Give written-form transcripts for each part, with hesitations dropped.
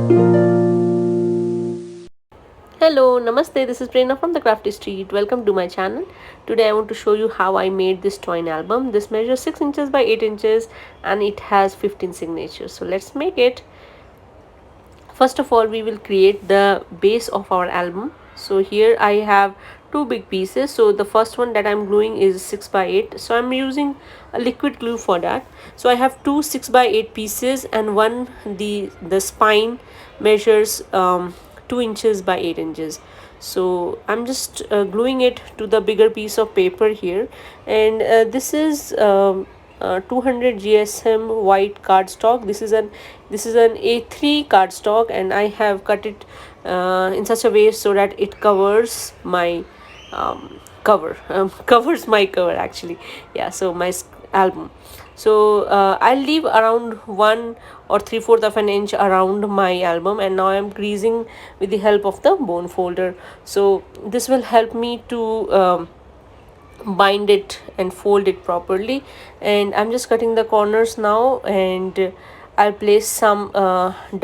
Hello, namaste. This is Prerna from the Crafty Street. Welcome to my channel. Today I want to show you how I made this twine album. This measures 6 inches by 8 inches and it has 15 signatures. So let's make it. First of all, we will create the base of our album. So here I have two big pieces. So the first one that I'm gluing is 6 by 8. So I'm using a liquid glue for that. So I have two 6 by 8 pieces and one the spine measures 2 inches by 8 inches. So I'm just gluing it to the bigger piece of paper here, and this is 200 GSM white cardstock. This is an A3 cardstock, and I have cut it in such a way so that it covers my cover covers my cover actually. Yeah, so my album. So I'll leave around 1 or 3/4 of an inch around my album, and now I'm greasing with the help of the bone folder. So this will help me to bind it and fold it properly. And I'm just cutting the corners now, and I'll place some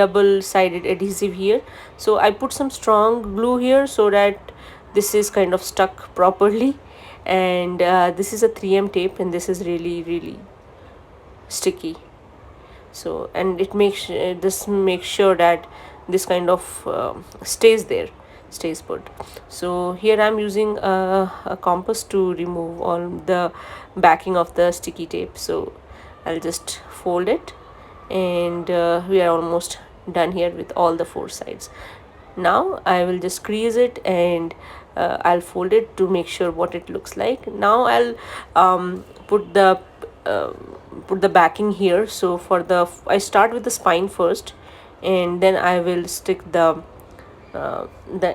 double-sided adhesive here. So I put some strong glue here so that this is kind of stuck properly. And this is a 3M tape, and this is really sticky. So, and it makes this makes sure that this kind of stays put. So here I'm using a compass to remove all the backing of the sticky tape. So I'll just fold it, and we are almost done here with all the four sides. Now I will just crease it, and I'll fold it to make sure what it looks like. Now I'll put uh, the backing here. So I start with the spine first, and then I will stick the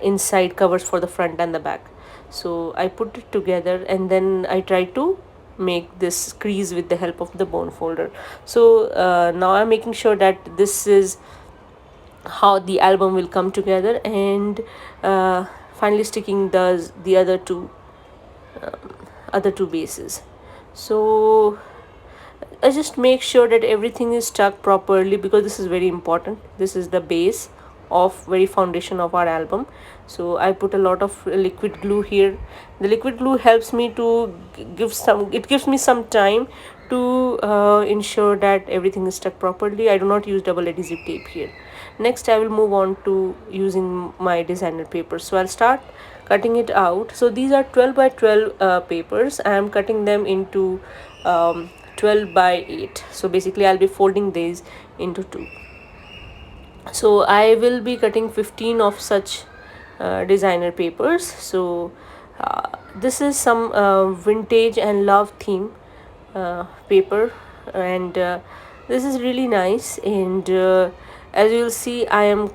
inside covers for the front and the back. So I put it together, and then I try to make this crease with the help of the bone folder. So now I'm making sure that this is how the album will come together, and finally sticking the other two bases. So I just make sure that everything is stuck properly, because this is very important. This is the base of very foundation of our album. So I put a lot of liquid glue here. The liquid glue helps me to gives me some time to ensure that everything is stuck properly. I do not use double adhesive tape here. Next I will move on to using my designer paper. So I'll start cutting it out. So these are 12 by 12 papers. I am cutting them into 12 by 8. So basically I'll be folding these into two. So I will be cutting 15 of such designer papers. So this is some vintage and love theme paper, and this is really nice. And as you'll see, I'm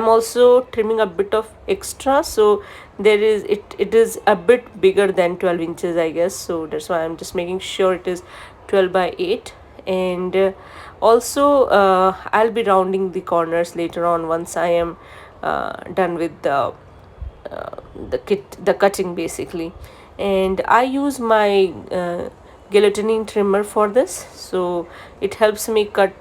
also trimming a bit of extra, so it is a bit bigger than 12 inches, I guess. So that's why I'm just making sure it is 12 by 8. And also I'll be rounding the corners later on, once I am done with the cutting basically. And I use my guillotine trimmer for this, so it helps me cut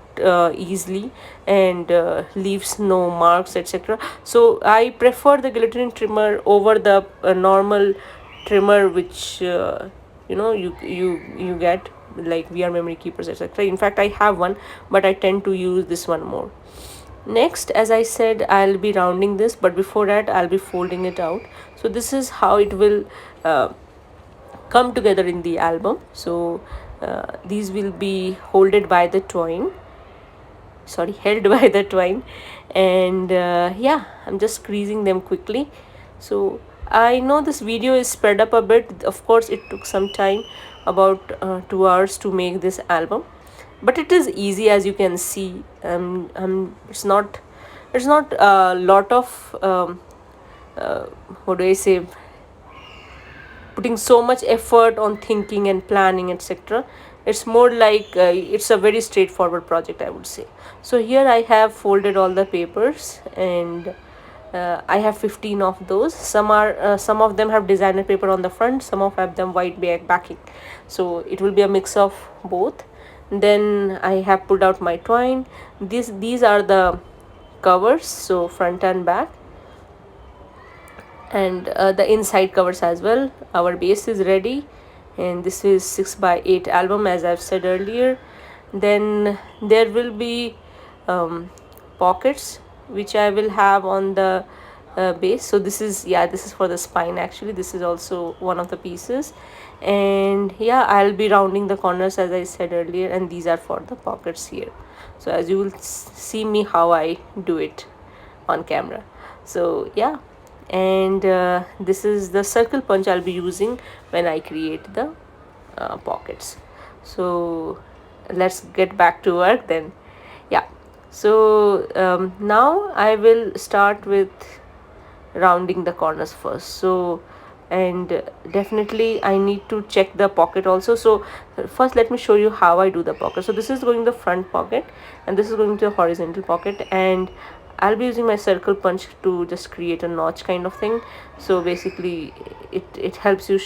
easily, and leaves no marks, etc. So I prefer the guillotine trimmer over the normal trimmer, which you get like VR memory keepers, etc. In fact, I have one, but I tend to use this one more. Next, as I said, I'll be rounding this, but before that I'll be folding it out. So this is how it will come together in the album. So these will be holded by the twine, held by the twine. And yeah, I'm just creasing them quickly. So I know this video is sped up a bit. Of course, it took some time, about 2 hours to make this album, but it is easy, as you can see. It's not a lot of what do I say, putting so much effort on thinking and planning, etc. It's more like it's a very straightforward project, I would say. So here I have folded all the papers, and I have 15 of those. Some of them have designer paper on the front, some of them white backing. So it will be a mix of both. Then I have pulled out my twine. These are the covers, so front and back, and the inside covers as well. Our base is ready, and this is 6 by 8 album, as I've said earlier. Then there will be pockets which I will have on the base. So this is, yeah, this is for the spine. Actually, this is also one of the pieces, and yeah, I'll be rounding the corners as I said earlier, and these are for the pockets here. So as you will see me how I do it on camera. So yeah, and this is the circle punch I'll be using when I create the pockets. So let's get back to work then. Yeah, so now I will start with rounding the corners first. So, and definitely I need to check the pocket also. So first let me show you how I do the pocket. So this is going the front pocket, and this is going to the horizontal pocket, and I'll be using my circle punch to just create a notch kind of thing. So basically it helps you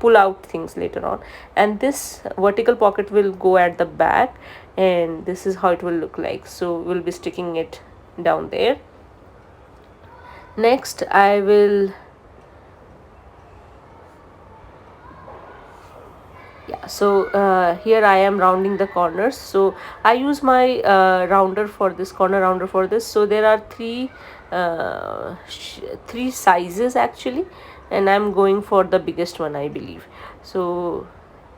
pull out things later on. And this vertical pocket will go at the back, and this is how it will look like. So we'll be sticking it down there. Next I will, yeah, so here I am rounding the corners. So I use my rounder for this, corner rounder for this. So there are three sizes actually, and I'm going for the biggest one, I believe. So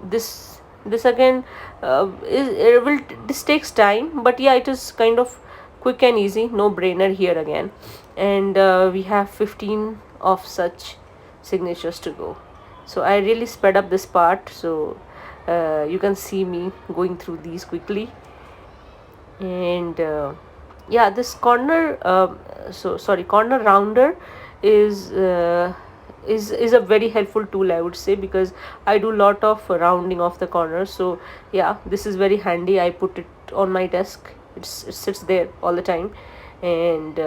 this again this takes time, but yeah, it is kind of quick and easy, no brainer here again. And we have 15 of such signatures to go. So I really sped up this part, so you can see me going through these quickly. And yeah, this corner corner rounder is a very helpful tool, I would say, because I do a lot of rounding of the corners. So yeah, this is very handy. I put it on my desk, it sits there all the time. And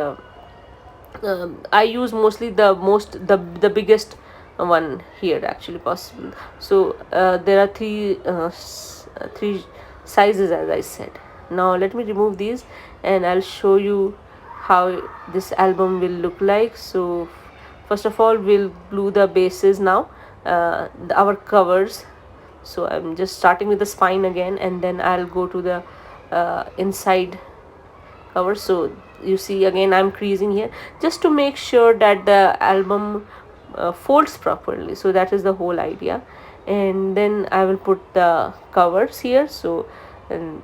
I use mostly the biggest one here actually possible. So there are three sizes, as I said. Now let me remove these, and I'll show you how this album will look like. So first of all, we'll glue the bases now, our covers. So I'm just starting with the spine again, and then I'll go to the inside cover. So you see again I'm creasing here just to make sure that the album folds properly. So that is the whole idea. And then I will put the covers here. So and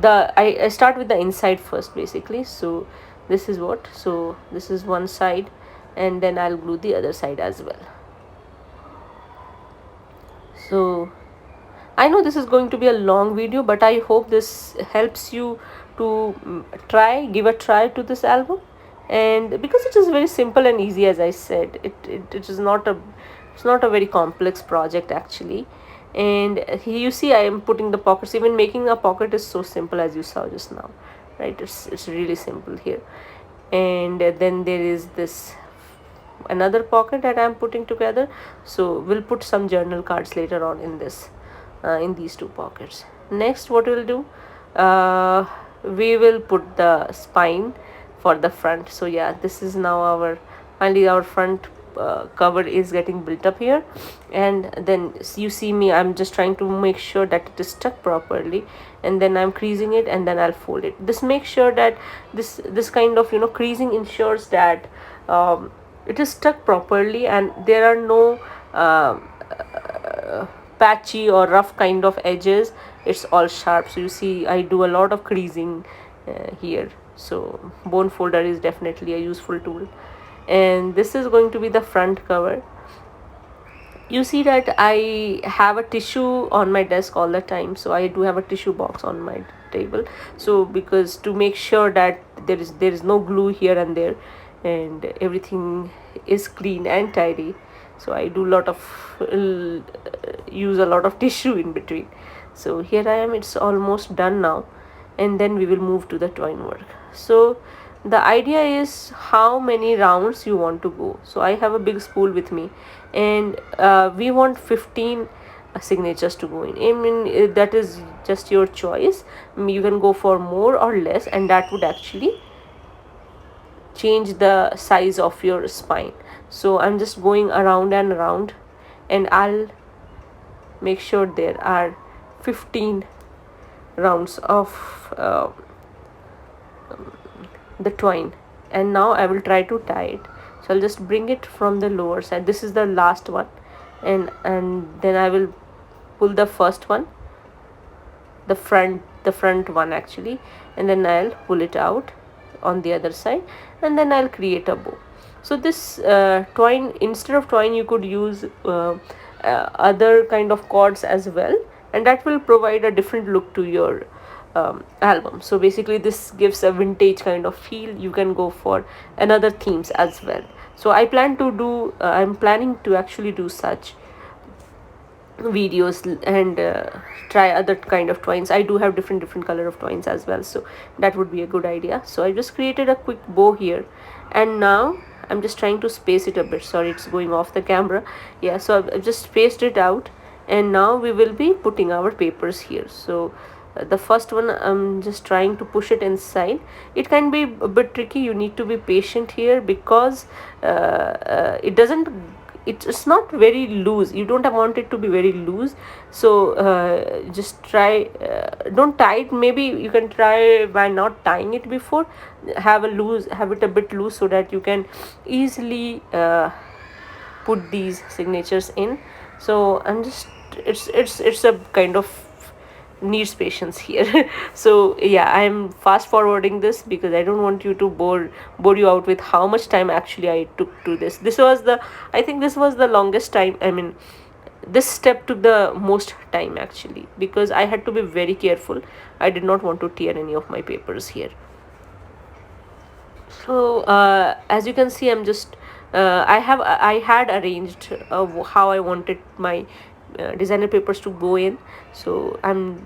I start with the inside first basically. So this is what, so this is one side, and then I'll glue the other side as well. So I know this is going to be a long video, but I hope this helps you to give a try to this album. And because it is very simple and easy, as I said, it is not a, it's not a very complex project actually. And here you see I am putting the pockets. Even making a pocket is so simple, as you saw just now, right? It's really simple here. And then there is this another pocket that I'm putting together. So we'll put some journal cards later on in this in these two pockets. Next, what we'll do, we will put the spine for the front. So yeah, this is now our finally our front cover is getting built up here. And then you see me, I'm just trying to make sure that it is stuck properly, and then I'm creasing it, and then I'll fold it. This makes sure that this kind of, you know, creasing ensures that it is stuck properly, and there are no patchy or rough kind of edges. It's all sharp. So you see I do a lot of creasing here. So bone folder is definitely a useful tool. And this is going to be the front cover. You see that I have a tissue on my desk all the time, so I do have a tissue box on my table. So because to make sure that there is no glue here and there, and everything is clean and tidy, so I do use a lot of tissue in between. So here I am, it's almost done now, and then we will move to the twine work. So the idea is how many rounds you want to go. So I have a big spool with me, and we want 15 signatures to go in. I mean, that is just your choice. You can go for more or less, and that would actually change the size of your spine. So I'm just going around and around, and I'll make sure there are 15 rounds of the twine. And now I will try to tie it. So I'll just bring it from the lower side. This is the last one, and then I will pull the first one, the front one actually, and then I'll pull it out on the other side, and then I'll create a bow. So this twine, instead of twine you could use other kind of cords as well, and that will provide a different look to your album. So basically this gives a vintage kind of feel. You can go for another themes as well. So I'm planning to actually do such videos and try other kind of twines. I do have different color of twines as well, so that would be a good idea. So I just created a quick bow here, and now I'm just trying to space it a bit. Sorry, it's going off the camera. Yeah, so I've just spaced it out, and now we will be putting our papers here. So the first one, I'm just trying to push it inside. It can be a bit tricky. You need to be patient here because it's not very loose. You don't want it to be very loose. So just try, don't tie it. Maybe you can try by not tying it before. Have it a bit loose so that you can easily put these signatures in. So I'm just, it's a kind of needs patience here. So yeah, I'm fast forwarding this because I don't want you to bore you out with how much time actually I took to this. I think this was the longest time. I mean, this step took the most time actually, because I had to be very careful. I did not want to tear any of my papers here. So as you can see, I'm just I had arranged how I wanted my designer papers to go in. So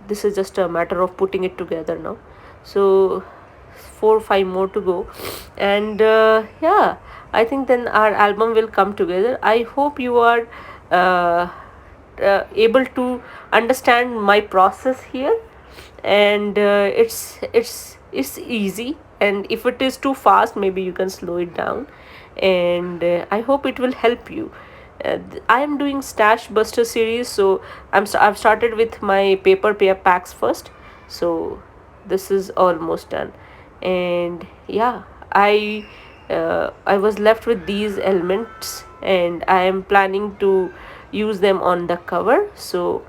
this is just a matter of putting it together now. So 4 or 5 more to go, and yeah, I think then our album will come together. I hope you are able to understand my process here, and it's easy, and if it is too fast, maybe you can slow it down, and I hope it will help you. I am doing Stash Buster series, so I've started with my paper packs first. So this is almost done, and yeah, I was left with these elements, and I am planning to use them on the cover. So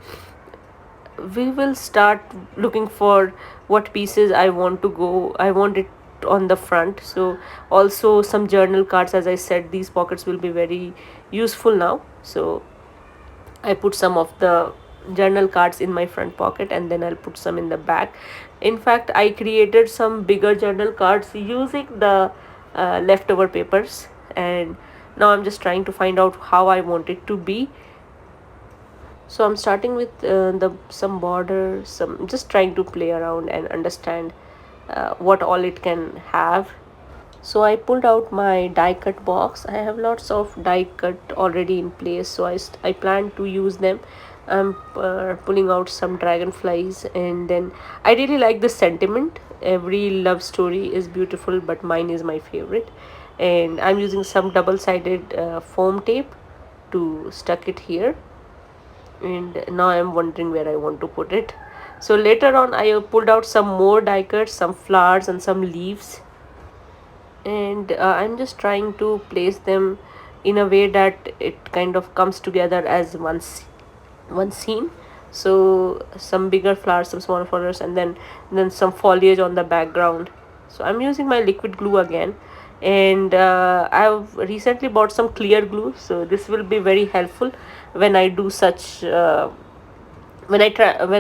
we will start looking for what pieces I want it on the front. So also some journal cards. As I said, these pockets will be very useful now, so I put some of the journal cards in my front pocket, and then I'll put some in the back. In fact, I created some bigger journal cards using the leftover papers, and now I'm just trying to find out how I want it to be. So I'm starting with some border, just trying to play around and understand what all it can have. So I pulled out my die cut box. I have lots of die cut already in place, so I plan to use them. I'm pulling out some dragonflies, and then I really like the sentiment. Every love story is beautiful, but mine is my favorite. And I'm using some double-sided foam tape to stuck it here, and now I'm wondering where I want to put it. So later on, I pulled out some more die cuts, some flowers and some leaves, and I'm just trying to place them in a way that it kind of comes together as one scene. So some bigger flowers, some smaller flowers, and then some foliage on the background. So I'm using my liquid glue again, and I've recently bought some clear glue, so this will be very helpful when I do such when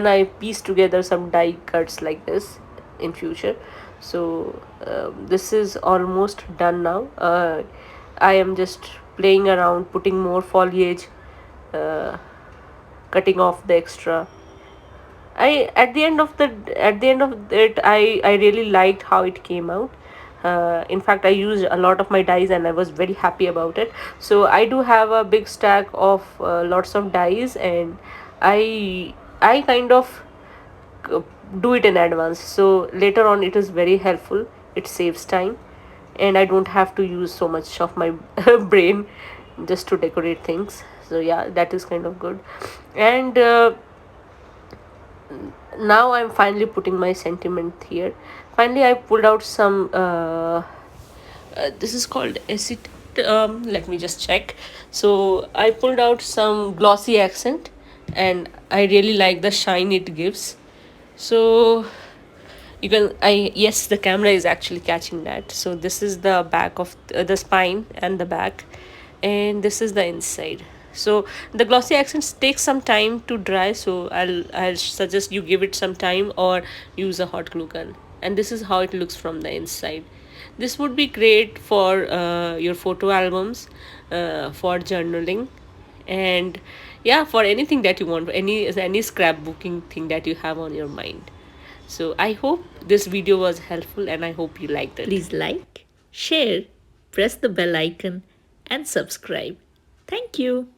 I piece together some die cuts like this in future. So this is almost done now. I am just playing around, putting more foliage, cutting off the extra. At the end of it, I really liked how it came out. In fact, I used a lot of my dies, and I was very happy about it. So I do have a big stack of lots of dies, and I kind of do it in advance, so later on it is very helpful. It saves time, and I don't have to use so much of my brain just to decorate things. So yeah, that is kind of good. And now I'm finally putting my sentiment here. Finally, I pulled out some this is called acid. Let me just check. So I pulled out some glossy accent, and I really like the shine it gives. So you can, I yes, the camera is actually catching that. So this is the back of the spine and the back, and this is the inside. So the glossy accents take some time to dry, so I'll suggest you give it some time or use a hot glue gun. And this is how it looks from the inside. This would be great for your photo albums, for journaling, and yeah, for anything that you want, any scrapbooking thing that you have on your mind. So I hope this video was helpful, and I hope you liked it. Please like, share, press the bell icon, and subscribe. Thank you.